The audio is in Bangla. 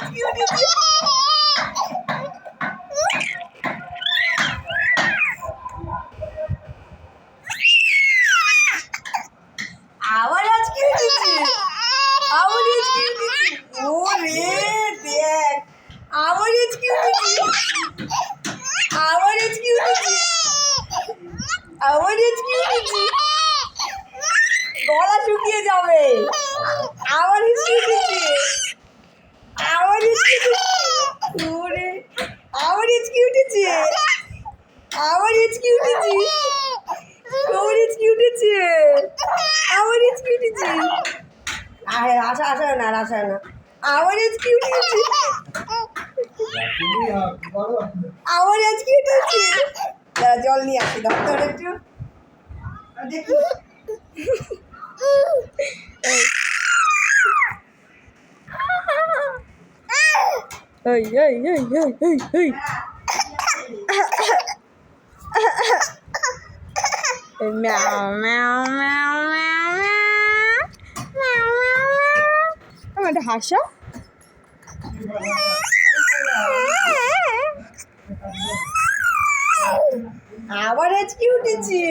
আজকে উঠেছে। আবার আজকে উঠেছে। আবার আজকে উঠেছে। ওরে দেখ, আবার আজকে উঠেছে। আবার আজকে উঠেছে। আবার আজকে উঠেছে। গলা শুকিয়ে যাবে। আবার আজকে উঠেছে। আবার আজকে উঠেছে। ওরে, আবার আজকে উঠেছে। আবার আজকে উঠেছে। আবার আজকে উঠেছে। আবার আজকে উঠেছে। আরে আসা আসা না, আসা না। আবার আজকে উঠেছে। আবার আজকে উঠেছে। দাঁড়া, জল নিয়ে আসি, ডক্টর একটু দেখি। এই এই এই এই এই এই ম্যাও ম্যাও ম্যাও ম্যাও ম্যাও আমার একটা হাসা। আবার আজকে উঠেছে।